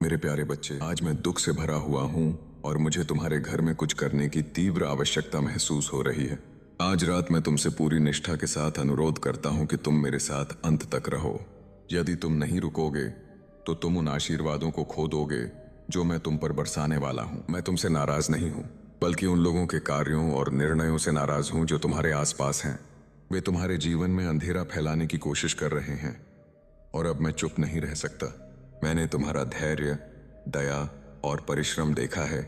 मेरे प्यारे बच्चे, आज मैं दुख से भरा हुआ हूँ और मुझे तुम्हारे घर में कुछ करने की तीव्र आवश्यकता महसूस हो रही है। आज रात मैं तुमसे पूरी निष्ठा के साथ अनुरोध करता हूँ कि तुम मेरे साथ अंत तक रहो। यदि तुम नहीं रुकोगे तो तुम उन आशीर्वादों को खो दोगे जो मैं तुम पर बरसाने वाला हूँ। मैं तुमसे नाराज नहीं हूँ, बल्कि उन लोगों के कार्यों और निर्णयों से नाराज हूँ जो तुम्हारे आसपास हैं। वे तुम्हारे जीवन में अंधेरा फैलाने की कोशिश कर रहे हैं और अब मैं चुप नहीं रह सकता। मैंने तुम्हारा धैर्य, दया और परिश्रम देखा है,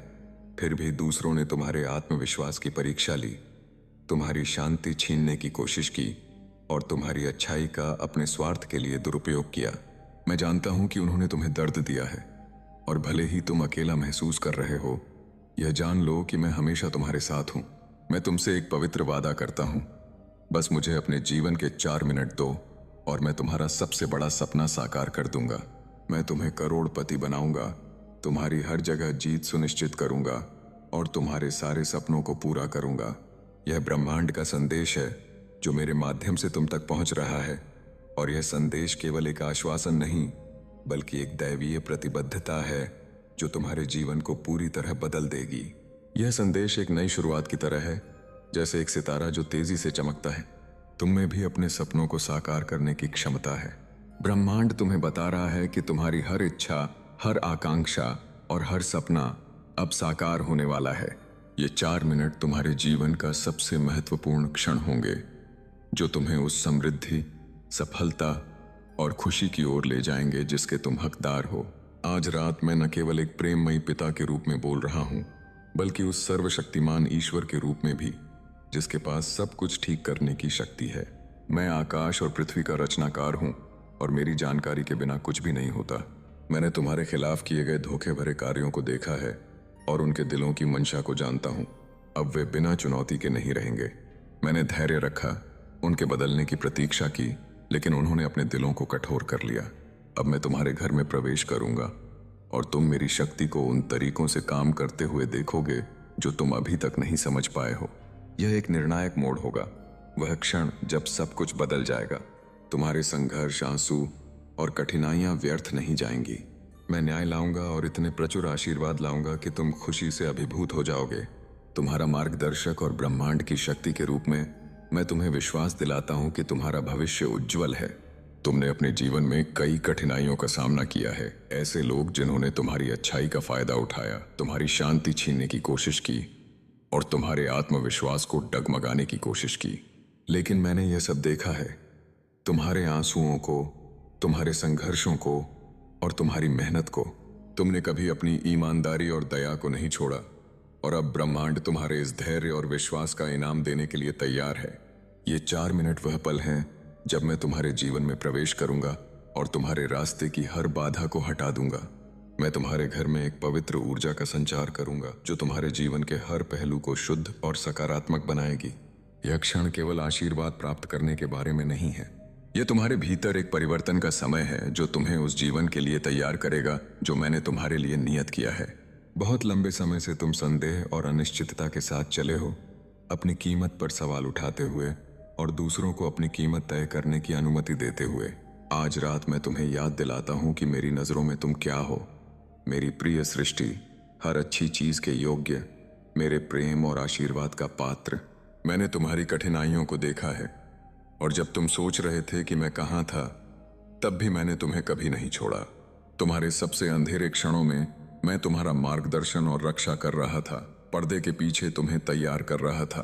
फिर भी दूसरों ने तुम्हारे आत्मविश्वास की परीक्षा ली, तुम्हारी शांति छीनने की कोशिश की और तुम्हारी अच्छाई का अपने स्वार्थ के लिए दुरुपयोग किया। मैं जानता हूं कि उन्होंने तुम्हें दर्द दिया है और भले ही तुम अकेला महसूस कर रहे हो, यह जान लो कि मैं हमेशा तुम्हारे साथ हूं। मैं तुमसे एक पवित्र वादा करता हूं, बस मुझे अपने जीवन के 4 मिनट दो और मैं तुम्हारा सबसे बड़ा सपना साकार कर दूंगा। मैं तुम्हें करोड़पति बनाऊंगा, तुम्हारी हर जगह जीत सुनिश्चित करूंगा और तुम्हारे सारे सपनों को पूरा करूंगा। यह ब्रह्मांड का संदेश है जो मेरे माध्यम से तुम तक पहुंच रहा है, और यह संदेश केवल एक आश्वासन नहीं, बल्कि एक दैवीय प्रतिबद्धता है जो तुम्हारे जीवन को पूरी तरह बदल देगी। यह संदेश एक नई शुरुआत की तरह है, जैसे एक सितारा जो तेजी से चमकता है। तुम में भी अपने सपनों को साकार करने की क्षमता है। ब्रह्मांड तुम्हें बता रहा है कि तुम्हारी हर इच्छा, हर आकांक्षा और हर सपना अब साकार होने वाला है। ये 4 मिनट तुम्हारे जीवन का सबसे महत्वपूर्ण क्षण होंगे, जो तुम्हें उस समृद्धि, सफलता और खुशी की ओर ले जाएंगे जिसके तुम हकदार हो। आज रात मैं न केवल एक प्रेममयी पिता के रूप में बोल रहा हूँ, बल्कि उस सर्वशक्तिमान ईश्वर के रूप में भी, जिसके पास सब कुछ ठीक करने की शक्ति है। मैं आकाश और पृथ्वी का रचनाकार हूँ और मेरी जानकारी के बिना कुछ भी नहीं होता। मैंने तुम्हारे खिलाफ किए गए धोखे भरे कार्यों को देखा है और उनके दिलों की मंशा को जानता हूँ। अब वे बिना चुनौती के नहीं रहेंगे। मैंने धैर्य रखा, उनके बदलने की प्रतीक्षा की, लेकिन उन्होंने अपने दिलों को कठोर कर लिया। अब मैं तुम्हारे घर में प्रवेश करूंगा और तुम मेरी शक्ति को उन तरीकों से काम करते हुए देखोगे जो तुम अभी तक नहीं समझ पाए हो। यह एक निर्णायक मोड़ होगा, वह क्षण जब सब कुछ बदल जाएगा। तुम्हारे संघर्ष, आंसू और कठिनाइयां व्यर्थ नहीं जाएंगी। मैं न्याय लाऊंगा और इतने प्रचुर आशीर्वाद लाऊंगा कि तुम खुशी से अभिभूत हो जाओगे। तुम्हारा मार्गदर्शक और ब्रह्मांड की शक्ति के रूप में मैं तुम्हें विश्वास दिलाता हूं कि तुम्हारा भविष्य उज्जवल है। तुमने अपने जीवन में कई कठिनाइयों का सामना किया है। ऐसे लोग जिन्होंने तुम्हारी अच्छाई का फायदा उठाया, तुम्हारी शांति छीनने की कोशिश की और तुम्हारे आत्मविश्वास को डगमगाने की कोशिश की। लेकिन मैंने यह सब देखा है, तुम्हारे आंसुओं को, तुम्हारे संघर्षों को और तुम्हारी मेहनत को। तुमने कभी अपनी ईमानदारी और दया को नहीं छोड़ा, और अब ब्रह्मांड तुम्हारे इस धैर्य और विश्वास का इनाम देने के लिए तैयार है। ये 4 मिनट वह पल हैं जब मैं तुम्हारे जीवन में प्रवेश करूंगा और तुम्हारे रास्ते की हर बाधा को हटा दूंगा। मैं तुम्हारे घर में एक पवित्र ऊर्जा का संचार करूंगा जो तुम्हारे जीवन के हर पहलू को शुद्ध और सकारात्मक बनाएगी। यह क्षण केवल आशीर्वाद प्राप्त करने के बारे में नहीं है, यह तुम्हारे भीतर एक परिवर्तन का समय है जो तुम्हें उस जीवन के लिए तैयार करेगा जो मैंने तुम्हारे लिए नियत किया है। बहुत लंबे समय से तुम संदेह और अनिश्चितता के साथ चले हो, अपनी कीमत पर सवाल उठाते हुए और दूसरों को अपनी कीमत तय करने की अनुमति देते हुए। आज रात मैं तुम्हें याद दिलाता हूं कि मेरी नजरों में तुम क्या हो। मेरी प्रिय सृष्टि, हर अच्छी चीज के योग्य, मेरे प्रेम और आशीर्वाद का पात्र। मैंने तुम्हारी कठिनाइयों को देखा है, और जब तुम सोच रहे थे कि मैं कहां था, तब भी मैंने तुम्हें कभी नहीं छोड़ा। तुम्हारे सबसे अंधेरे क्षणों में मैं तुम्हारा मार्गदर्शन और रक्षा कर रहा था, पर्दे के पीछे तुम्हें तैयार कर रहा था।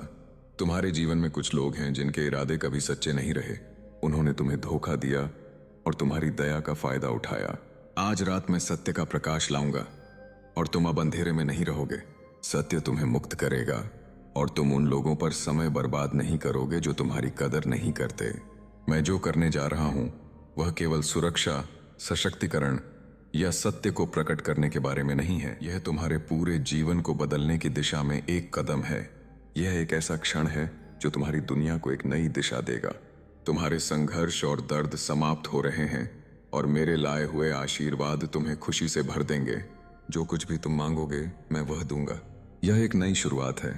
तुम्हारे जीवन में कुछ लोग हैं जिनके इरादे कभी सच्चे नहीं रहे। उन्होंने तुम्हें धोखा दिया और तुम्हारी दया का फायदा उठाया। आज रात मैं सत्य का प्रकाश लाऊंगा और तुम अब अंधेरे में नहीं रहोगे। सत्य तुम्हें मुक्त करेगा और तुम उन लोगों पर समय बर्बाद नहीं करोगे जो तुम्हारी कदर नहीं करते। मैं जो करने जा रहा हूं वह केवल सुरक्षा, सशक्तिकरण या सत्य को प्रकट करने के बारे में नहीं है। यह तुम्हारे पूरे जीवन को बदलने की दिशा में एक कदम है। यह एक ऐसा क्षण है जो तुम्हारी दुनिया को एक नई दिशा देगा। तुम्हारे संघर्ष और दर्द समाप्त हो रहे हैं और मेरे लाए हुए आशीर्वाद तुम्हें खुशी से भर देंगे। जो कुछ भी तुम मांगोगे मैं वह दूंगा। यह एक नई शुरुआत है,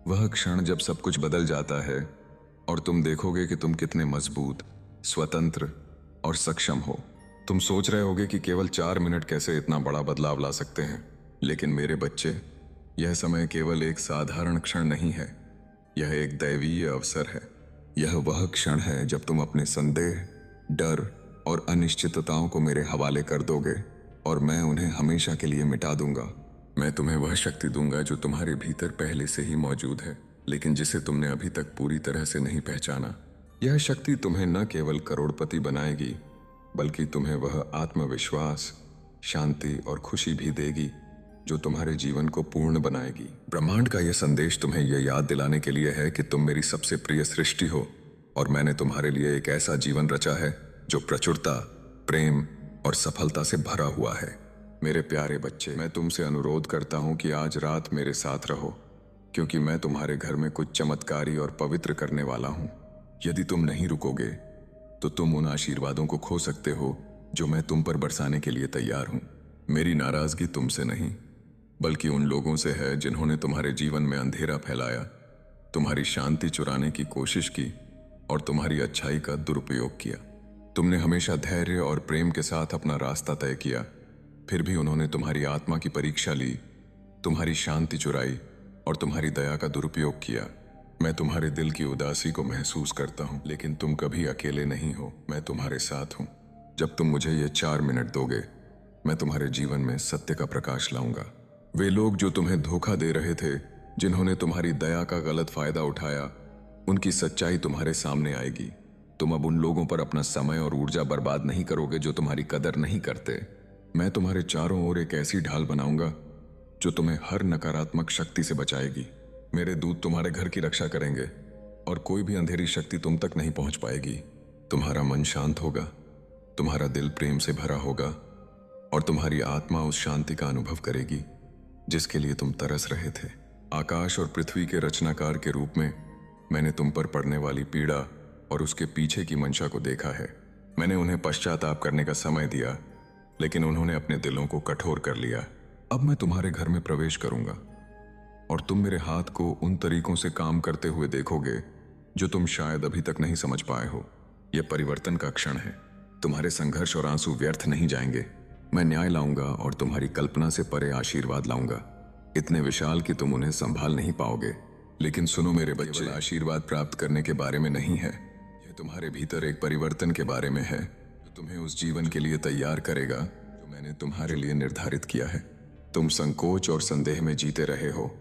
वह क्षण जब सब कुछ बदल जाता है और तुम देखोगे कि तुम कितने मजबूत, स्वतंत्र और सक्षम हो। तुम सोच रहे होगे कि केवल 4 मिनट कैसे इतना बड़ा बदलाव ला सकते हैं, लेकिन मेरे बच्चे, यह समय केवल एक साधारण क्षण नहीं है। यह एक दैवीय अवसर है। यह वह क्षण है जब तुम अपने संदेह, डर और अनिश्चितताओं को मेरे हवाले कर दोगे और मैं उन्हें हमेशा के लिए मिटा दूंगा। मैं तुम्हें वह शक्ति दूंगा जो तुम्हारे भीतर पहले से ही मौजूद है, लेकिन जिसे तुमने अभी तक पूरी तरह से नहीं पहचाना। यह शक्ति तुम्हें न केवल करोड़पति बनाएगी, बल्कि तुम्हें वह आत्मविश्वास, शांति और खुशी भी देगी जो तुम्हारे जीवन को पूर्ण बनाएगी। ब्रह्मांड का यह संदेश तुम्हें यह याद दिलाने के लिए है कि तुम मेरी सबसे प्रिय सृष्टि हो और मैंने तुम्हारे लिए एक ऐसा जीवन रचा है जो प्रचुरता, प्रेम और सफलता से भरा हुआ है। मेरे प्यारे बच्चे, मैं तुमसे अनुरोध करता हूं कि आज रात मेरे साथ रहो, क्योंकि मैं तुम्हारे घर में कुछ चमत्कारी और पवित्र करने वाला हूं। यदि तुम नहीं रुकोगे तो तुम उन आशीर्वादों को खो सकते हो जो मैं तुम पर बरसाने के लिए तैयार हूं। मेरी नाराजगी तुमसे नहीं, बल्कि उन लोगों से है जिन्होंने तुम्हारे जीवन में अंधेरा फैलाया, तुम्हारी शांति चुराने की कोशिश की और तुम्हारी अच्छाई का दुरुपयोग किया। तुमने हमेशा धैर्य और प्रेम के साथ अपना रास्ता तय किया, फिर भी उन्होंने तुम्हारी आत्मा की परीक्षा ली, तुम्हारी शांति चुराई और तुम्हारी दया का दुरुपयोग किया। मैं तुम्हारे दिल की उदासी को महसूस करता हूं, लेकिन तुम कभी अकेले नहीं हो। मैं तुम्हारे साथ हूं। जब तुम मुझे ये 4 मिनट दोगे, मैं तुम्हारे जीवन में सत्य का प्रकाश लाऊंगा। वे लोग जो तुम्हें धोखा दे रहे थे, जिन्होंने तुम्हारी दया का गलत फायदा उठाया, उनकी सच्चाई तुम्हारे सामने आएगी। तुम अब उन लोगों पर अपना समय और ऊर्जा बर्बाद नहीं करोगे जो तुम्हारी कदर नहीं करते। मैं तुम्हारे चारों ओर एक ऐसी ढाल बनाऊंगा जो तुम्हें हर नकारात्मक शक्ति से बचाएगी। मेरे दूत तुम्हारे घर की रक्षा करेंगे और कोई भी अंधेरी शक्ति तुम तक नहीं पहुंच पाएगी। तुम्हारा मन शांत होगा, तुम्हारा दिल प्रेम से भरा होगा और तुम्हारी आत्मा उस शांति का अनुभव करेगी जिसके लिए तुम तरस रहे थे। आकाश और पृथ्वी के रचनाकार के रूप में मैंने तुम पर पड़ने वाली पीड़ा और उसके पीछे की मंशा को देखा है। मैंने उन्हें पश्चाताप करने का समय दिया, लेकिन उन्होंने अपने दिलों को कठोर कर लिया। अब मैं तुम्हारे घर में प्रवेश करूंगा और तुम मेरे हाथ को उन तरीकों से काम करते हुए देखोगे जो तुम शायद अभी तक नहीं समझ पाए हो। यह परिवर्तन का क्षण है। तुम्हारे संघर्ष और आंसू व्यर्थ नहीं जाएंगे। मैं न्याय लाऊंगा और तुम्हारी कल्पना से परे आशीर्वाद लाऊंगा, इतने विशाल कि तुम उन्हें संभाल नहीं पाओगे। लेकिन सुनो मेरे बच्चे, आशीर्वाद प्राप्त करने के बारे में नहीं है, यह तुम्हारे भीतर एक परिवर्तन के बारे में है जो तुम्हें उस जीवन के लिए तैयार करेगा जो मैंने तुम्हारे लिए निर्धारित किया है। तुम संकोच और संदेह में जीते रहे हो,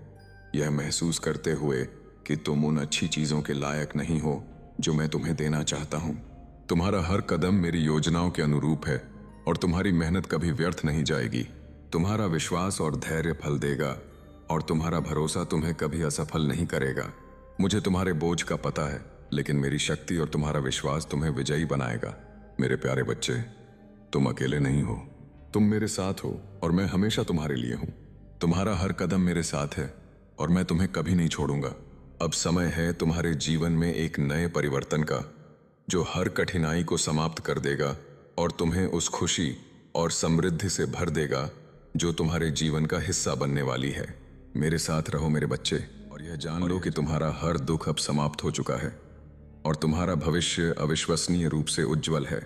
यह महसूस करते हुए कि तुम उन अच्छी चीजों के लायक नहीं हो जो मैं तुम्हें देना चाहता हूं। तुम्हारा हर कदम मेरी योजनाओं के अनुरूप है और तुम्हारी मेहनत कभी व्यर्थ नहीं जाएगी। तुम्हारा विश्वास और धैर्य फल देगा और तुम्हारा भरोसा तुम्हें कभी असफल नहीं करेगा। मुझे तुम्हारे बोझ का पता है, लेकिन मेरी शक्ति और तुम्हारा विश्वास तुम्हें विजयी बनाएगा। मेरे प्यारे बच्चे, तुम अकेले नहीं हो, तुम मेरे साथ हो और मैं हमेशा तुम्हारे लिए हूं। तुम्हारा हर कदम मेरे साथ है और मैं तुम्हें कभी नहीं छोड़ूंगा। अब समय है तुम्हारे जीवन में एक नए परिवर्तन का जो हर कठिनाई को समाप्त कर देगा और तुम्हें उस खुशी और समृद्धि से भर देगा जो तुम्हारे जीवन का हिस्सा बनने वाली है। मेरे साथ रहो मेरे बच्चे, और यह जान लो कि तुम्हारा हर दुख अब समाप्त हो चुका है और तुम्हारा भविष्य अविश्वसनीय रूप से उज्जवल है।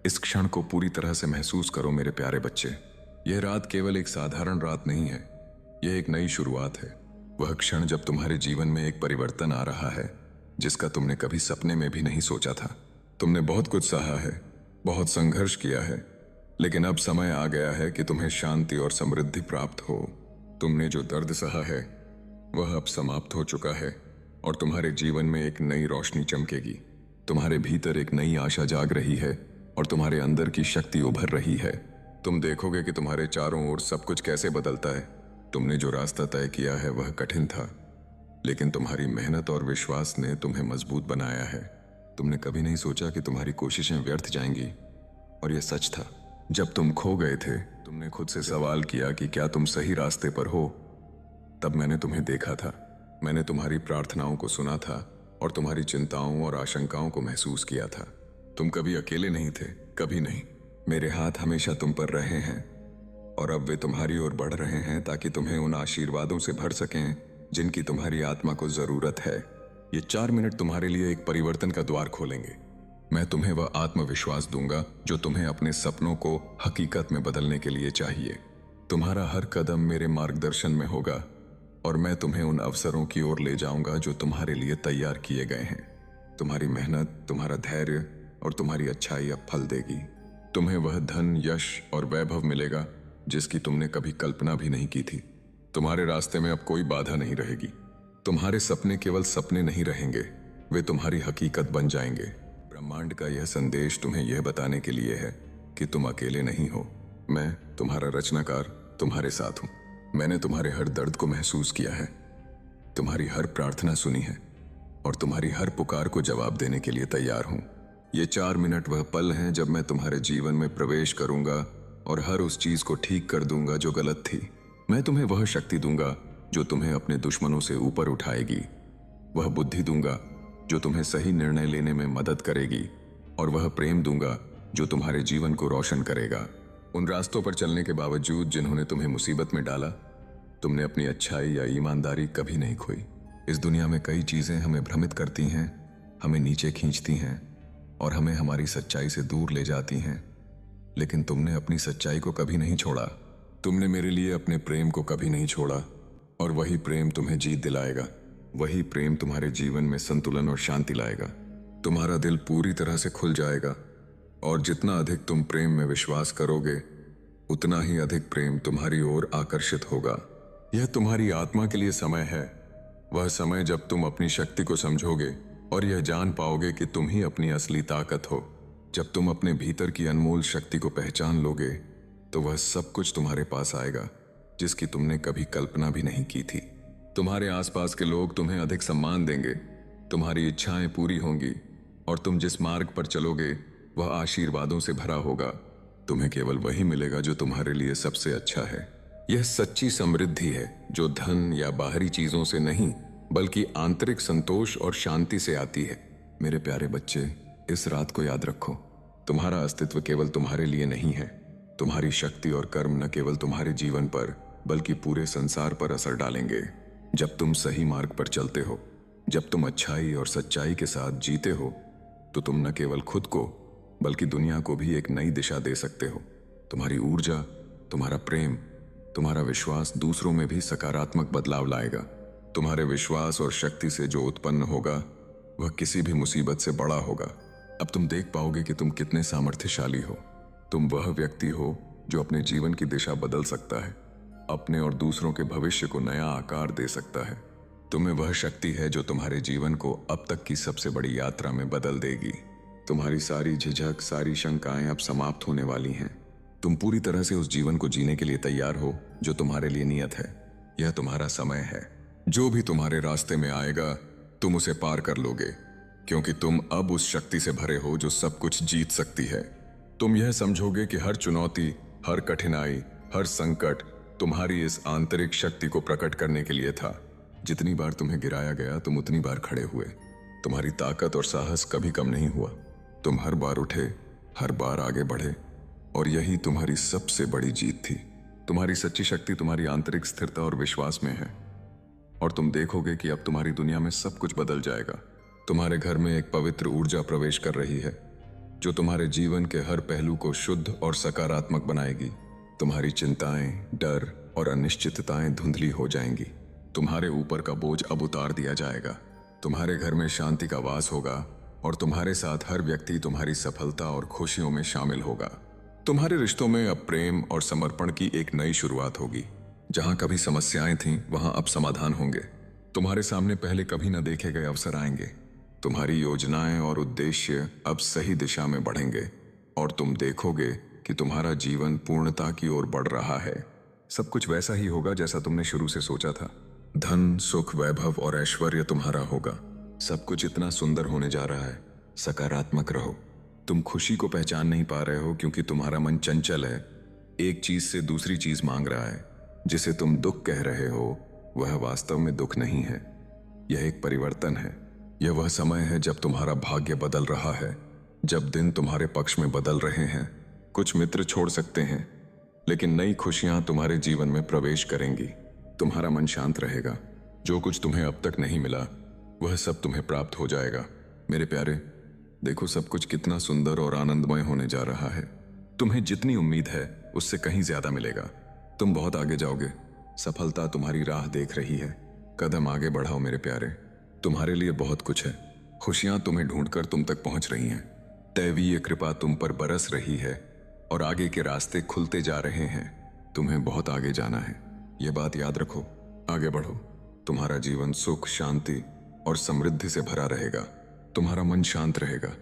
इस क्षण को पूरी तरह से महसूस करो मेरे प्यारे बच्चे। यह रात केवल एक साधारण रात नहीं है, यह एक नई शुरुआत है। वह क्षण जब तुम्हारे जीवन में एक परिवर्तन आ रहा है जिसका तुमने कभी सपने में भी नहीं सोचा था। तुमने बहुत कुछ सहा है, बहुत संघर्ष किया है, लेकिन अब समय आ गया है कि तुम्हें शांति और समृद्धि प्राप्त हो। तुमने जो दर्द सहा है वह अब समाप्त हो चुका है और तुम्हारे जीवन में एक नई रोशनी चमकेगी। तुम्हारे भीतर एक नई आशा जाग रही है और तुम्हारे अंदर की शक्ति उभर रही है। तुम देखोगे कि तुम्हारे चारों ओर सब कुछ कैसे बदलता है। तुमने जो रास्ता तय किया है वह कठिन था, लेकिन तुम्हारी मेहनत और विश्वास ने तुम्हें मजबूत बनाया है। तुमने कभी नहीं सोचा कि तुम्हारी कोशिशें व्यर्थ जाएंगी, और यह सच था। जब तुम खो गए थे, तुमने खुद से सवाल किया कि क्या तुम सही रास्ते पर हो। तब मैंने तुम्हें देखा था, मैंने तुम्हारी प्रार्थनाओं को सुना था और तुम्हारी चिंताओं और आशंकाओं को महसूस किया था। तुम कभी अकेले नहीं थे, कभी नहीं। मेरे हाथ हमेशा तुम पर रहे हैं और अब वे तुम्हारी ओर बढ़ रहे हैं ताकि तुम्हें उन आशीर्वादों से भर सकें जिनकी तुम्हारी आत्मा को जरूरत है। ये 4 मिनट तुम्हारे लिए एक परिवर्तन का द्वार खोलेंगे। मैं तुम्हें वह आत्मविश्वास दूंगा जो तुम्हें अपने सपनों को हकीकत में बदलने के लिए चाहिए। तुम्हारा हर कदम मेरे मार्गदर्शन में होगा और मैं तुम्हें उन अवसरों की ओर ले जाऊंगा जो तुम्हारे लिए तैयार किए गए हैं। तुम्हारी मेहनत, तुम्हारा धैर्य और तुम्हारी अच्छाई अब फल देगी। तुम्हें वह धन, यश और वैभव मिलेगा जिसकी तुमने कभी कल्पना भी नहीं की थी। तुम्हारे रास्ते में अब कोई बाधा नहीं रहेगी। तुम्हारे सपने केवल सपने नहीं रहेंगे, वे तुम्हारी हकीकत बन जाएंगे। ब्रह्मांड का यह संदेश तुम्हें यह बताने के लिए है कि तुम अकेले नहीं हो। मैं, तुम्हारा रचनाकार, तुम्हारे साथ हूं। मैंने तुम्हारे हर दर्द को महसूस किया है, तुम्हारी हर प्रार्थना सुनी है और तुम्हारी हर पुकार को जवाब देने के लिए तैयार हूं। ये 4 मिनट वह पल हैं जब मैं तुम्हारे जीवन में प्रवेश करूंगा और हर उस चीज को ठीक कर दूंगा जो गलत थी। मैं तुम्हें वह शक्ति दूंगा जो तुम्हें अपने दुश्मनों से ऊपर उठाएगी, वह बुद्धि दूंगा जो तुम्हें सही निर्णय लेने में मदद करेगी और वह प्रेम दूंगा जो तुम्हारे जीवन को रोशन करेगा। उन रास्तों पर चलने के बावजूद जिन्होंने तुम्हें मुसीबत में डाला, तुमने अपनी अच्छाई या ईमानदारी कभी नहीं खोई। इस दुनिया में कई चीजें हमें भ्रमित करती हैं, हमें नीचे खींचती हैं और हमें हमारी सच्चाई से दूर ले जाती हैं, लेकिन तुमने अपनी सच्चाई को कभी नहीं छोड़ा। तुमने मेरे लिए अपने प्रेम को कभी नहीं छोड़ा और वही प्रेम तुम्हें जीत दिलाएगा। वही प्रेम तुम्हारे जीवन में संतुलन और शांति लाएगा। तुम्हारा दिल पूरी तरह से खुल जाएगा और जितना अधिक तुम प्रेम में विश्वास करोगे, उतना ही अधिक प्रेम तुम्हारी ओर आकर्षित होगा। यह तुम्हारी आत्मा के लिए समय है, वह समय जब तुम अपनी शक्ति को समझोगे और यह जान पाओगे कि तुम ही अपनी असली ताकत हो। जब तुम अपने भीतर की अनमोल शक्ति को पहचान लोगे तो वह सब कुछ तुम्हारे पास आएगा जिसकी तुमने कभी कल्पना भी नहीं की थी। तुम्हारे आसपास के लोग तुम्हें अधिक सम्मान देंगे, तुम्हारी इच्छाएं पूरी होंगी और तुम जिस मार्ग पर चलोगे वह आशीर्वादों से भरा होगा। तुम्हें केवल वही मिलेगा जो तुम्हारे लिए सबसे अच्छा है। यह सच्ची समृद्धि है जो धन या बाहरी चीजों से नहीं बल्कि आंतरिक संतोष और शांति से आती है। मेरे प्यारे बच्चे, इस रात को याद रखो, तुम्हारा अस्तित्व केवल तुम्हारे लिए नहीं है। तुम्हारी शक्ति और कर्म न केवल तुम्हारे जीवन पर बल्कि पूरे संसार पर असर डालेंगे। जब तुम सही मार्ग पर चलते हो, जब तुम अच्छाई और सच्चाई के साथ जीते हो, तो तुम न केवल खुद को बल्कि दुनिया को भी एक नई दिशा दे सकते हो। तुम्हारी ऊर्जा, तुम्हारा प्रेम, तुम्हारा विश्वास दूसरों में भी सकारात्मक बदलाव लाएगा। तुम्हारे विश्वास और शक्ति से जो उत्पन्न होगा वह किसी भी मुसीबत से बड़ा होगा। अब तुम देख पाओगे कि तुम कितने सामर्थ्यशाली हो। तुम वह व्यक्ति हो जो अपने जीवन की दिशा बदल सकता है, अपने और दूसरों के भविष्य को नया आकार दे सकता है। तुम्हें वह शक्ति है जो तुम्हारे जीवन को अब तक की सबसे बड़ी यात्रा में बदल देगी। तुम्हारी सारी झिझक, सारी शंकाएं अब समाप्त होने वाली हैं। तुम पूरी तरह से उस जीवन को जीने के लिए तैयार हो जो तुम्हारे लिए नियत है। यह तुम्हारा समय है। जो भी तुम्हारे रास्ते में आएगा तुम उसे पार कर लोगे, क्योंकि तुम अब उस शक्ति से भरे हो जो सब कुछ जीत सकती है। तुम यह समझोगे कि हर चुनौती, हर कठिनाई, हर संकट तुम्हारी इस आंतरिक शक्ति को प्रकट करने के लिए था। जितनी बार तुम्हें गिराया गया तुम उतनी बार खड़े हुए। तुम्हारी ताकत और साहस कभी कम नहीं हुआ। तुम हर बार उठे, हर बार आगे बढ़े और यही तुम्हारी सबसे बड़ी जीत थी। तुम्हारी सच्ची शक्ति तुम्हारी आंतरिक स्थिरता और विश्वास में है और तुम देखोगे कि अब तुम्हारी दुनिया में सब कुछ बदल जाएगा। तुम्हारे घर में एक पवित्र ऊर्जा प्रवेश कर रही है जो तुम्हारे जीवन के हर पहलू को शुद्ध और सकारात्मक बनाएगी। तुम्हारी चिंताएं, डर और अनिश्चितताएं धुंधली हो जाएंगी। तुम्हारे ऊपर का बोझ अब उतार दिया जाएगा। तुम्हारे घर में शांति का वास होगा और तुम्हारे साथ हर व्यक्ति तुम्हारी सफलता और खुशियों में शामिल होगा। तुम्हारे रिश्तों में अब प्रेम और समर्पण की एक नई शुरुआत होगी। जहां कभी समस्याएं थीं, वहां अब समाधान होंगे। तुम्हारे सामने पहले कभी न देखे गए अवसर आएंगे। तुम्हारी योजनाएं और उद्देश्य अब सही दिशा में बढ़ेंगे और तुम देखोगे कि तुम्हारा जीवन पूर्णता की ओर बढ़ रहा है। सब कुछ वैसा ही होगा जैसा तुमने शुरू से सोचा था। धन, सुख, वैभव और ऐश्वर्य तुम्हारा होगा। सब कुछ इतना सुंदर होने जा रहा है। सकारात्मक रहो। तुम खुशी को पहचान नहीं पा रहे हो क्योंकि तुम्हारा मन चंचल है, एक चीज से दूसरी चीज मांग रहा है। जिसे तुम दुख कह रहे हो वह वास्तव में दुख नहीं है, यह एक परिवर्तन है। यह वह समय है जब तुम्हारा भाग्य बदल रहा है, जब दिन तुम्हारे पक्ष में बदल रहे हैं। कुछ मित्र छोड़ सकते हैं, लेकिन नई खुशियां तुम्हारे जीवन में प्रवेश करेंगी। तुम्हारा मन शांत रहेगा। जो कुछ तुम्हें अब तक नहीं मिला वह सब तुम्हें प्राप्त हो जाएगा। मेरे प्यारे, देखो सब कुछ कितना सुंदर और आनंदमय होने जा रहा है। तुम्हें जितनी उम्मीद है उससे कहीं ज्यादा मिलेगा। तुम बहुत आगे जाओगे। सफलता तुम्हारी राह देख रही है। कदम आगे बढ़ाओ मेरे प्यारे। तुम्हारे लिए बहुत कुछ है। खुशियां तुम्हें ढूंढकर तुम तक पहुंच रही हैं। दैवीय कृपा तुम पर बरस रही है और आगे के रास्ते खुलते जा रहे हैं। तुम्हें बहुत आगे जाना है, यह बात याद रखो। आगे बढ़ो। तुम्हारा जीवन सुख, शांति और समृद्धि से भरा रहेगा। तुम्हारा मन शांत रहेगा।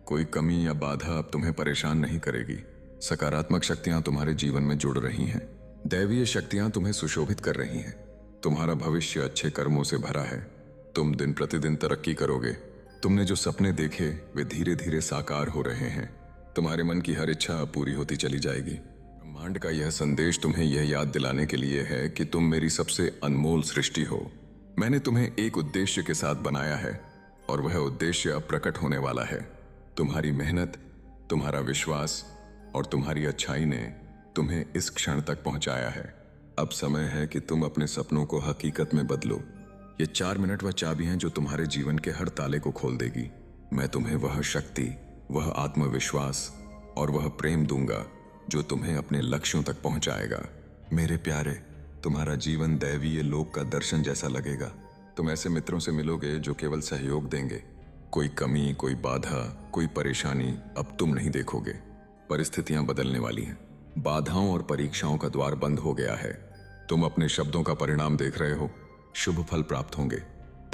कोई कमी या बाधा अब तुम्हें परेशान नहीं करेगी। सकारात्मक शक्तियां तुम्हारे जीवन में जुड़ रही हैं। दैवीय शक्तियां तुम्हें सुशोभित कर रही हैं। तुम्हारा भविष्य अच्छे कर्मों से भरा है। तुम दिन प्रतिदिन तरक्की करोगे। तुमने जो सपने देखे वे धीरे धीरे साकार हो रहे हैं। तुम्हारे मन की हर इच्छा अब पूरी होती चली जाएगी। ब्रह्मांड का यह संदेश तुम्हें यह याद दिलाने के लिए है कि तुम मेरी सबसे अनमोल सृष्टि हो। मैंने तुम्हें एक उद्देश्य के साथ बनाया है और वह उद्देश्य अब प्रकट होने वाला है। तुम्हारी मेहनत, तुम्हारा विश्वास और तुम्हारी अच्छाई ने तुम्हें इस क्षण तक पहुंचाया है। अब समय है कि तुम अपने सपनों को हकीकत में बदलो। ये 4 मिनट वह चाबी हैं जो तुम्हारे जीवन के हर ताले को खोल देगी। मैं तुम्हें वह शक्ति, वह आत्मविश्वास और वह प्रेम दूंगा जो तुम्हें अपने लक्ष्यों तक पहुंचाएगा। मेरे प्यारे, तुम्हारा जीवन दैवीय लोक का दर्शन जैसा लगेगा। तुम ऐसे मित्रों से मिलोगे जो केवल सहयोग देंगे। कोई कमी, कोई बाधा, कोई परेशानी अब तुम नहीं देखोगे। परिस्थितियां बदलने वाली हैं। बाधाओं और परीक्षाओं का द्वार बंद हो गया है। तुम अपने शब्दों का परिणाम देख रहे हो। शुभ फल प्राप्त होंगे।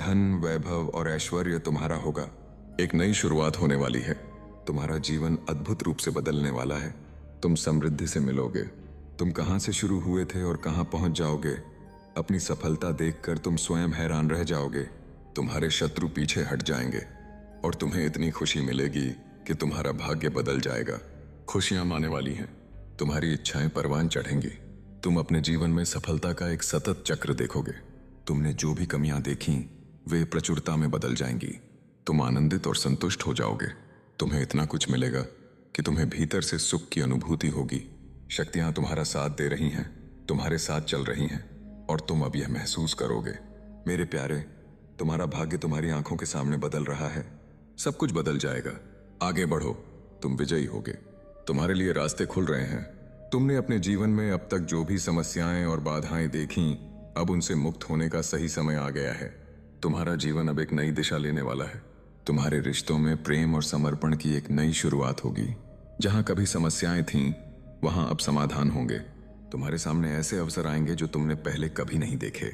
धन, वैभव और ऐश्वर्य तुम्हारा होगा। एक नई शुरुआत होने वाली है। तुम्हारा जीवन अद्भुत रूप से बदलने वाला है। तुम समृद्धि से मिलोगे। तुम कहां से शुरू हुए थे और कहां पहुंच जाओगे, अपनी सफलता देखकर तुम स्वयं हैरान रह जाओगे। तुम्हारे शत्रु पीछे हट जाएंगे और तुम्हें इतनी खुशी मिलेगी कि तुम्हारा भाग्य बदल जाएगा। खुशियां आने वाली हैं। तुम्हारी इच्छाएं परवान चढ़ेंगी। तुम अपने जीवन में सफलता का एक सतत चक्र देखोगे। तुमने जो भी कमियां देखी वे प्रचुरता में बदल जाएंगी। तुम आनंदित और संतुष्ट हो जाओगे। तुम्हें इतना कुछ मिलेगा कि तुम्हें भीतर से सुख की अनुभूति होगी। शक्तियां तुम्हारा साथ दे रही हैं, तुम्हारे साथ चल रही हैं और तुम अब यह महसूस करोगे। मेरे प्यारे, तुम्हारा भाग्य तुम्हारी आंखों के सामने बदल रहा है। सब कुछ बदल जाएगा। आगे बढ़ो, तुम विजयी होगे। तुम्हारे लिए रास्ते खुल रहे हैं। तुमने अपने जीवन में अब तक जो भी समस्याएं और बाधाएं देखी, अब उनसे मुक्त होने का सही समय आ गया है। तुम्हारा जीवन अब एक नई दिशा लेने वाला है। तुम्हारे रिश्तों में प्रेम और समर्पण की एक नई शुरुआत होगी। जहां कभी समस्याएं थीं, वहां अब समाधान होंगे। तुम्हारे सामने ऐसे अवसर आएंगे जो तुमने पहले कभी नहीं देखे।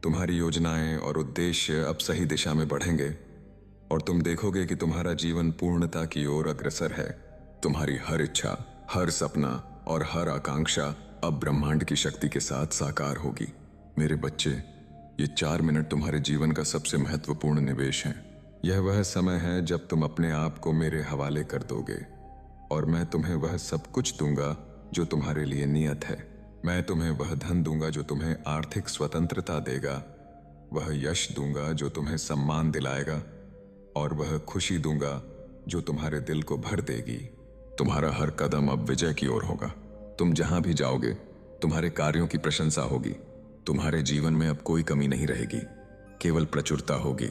तुम्हारी योजनाएं और उद्देश्य अब सही दिशा में बढ़ेंगे और तुम देखोगे कि तुम्हारा जीवन पूर्णता की ओर अग्रसर है। तुम्हारी हर इच्छा, हर सपना और हर आकांक्षा अब ब्रह्मांड की शक्ति के साथ साकार होगी। मेरे बच्चे, ये 4 मिनट तुम्हारे जीवन का सबसे महत्वपूर्ण निवेश हैं। यह वह समय है जब तुम अपने आप को मेरे हवाले कर दोगे और मैं तुम्हें वह सब कुछ दूंगा जो तुम्हारे लिए नियत है। मैं तुम्हें वह धन दूंगा जो तुम्हें आर्थिक स्वतंत्रता देगा, वह यश दूंगा जो तुम्हें सम्मान दिलाएगा और वह खुशी दूंगा जो तुम्हारे दिल को भर देगी। तुम्हारा हर कदम अब विजय की ओर होगा। तुम जहां भी जाओगे, तुम्हारे कार्यों की प्रशंसा होगी। तुम्हारे जीवन में अब कोई कमी नहीं रहेगी, केवल प्रचुरता होगी।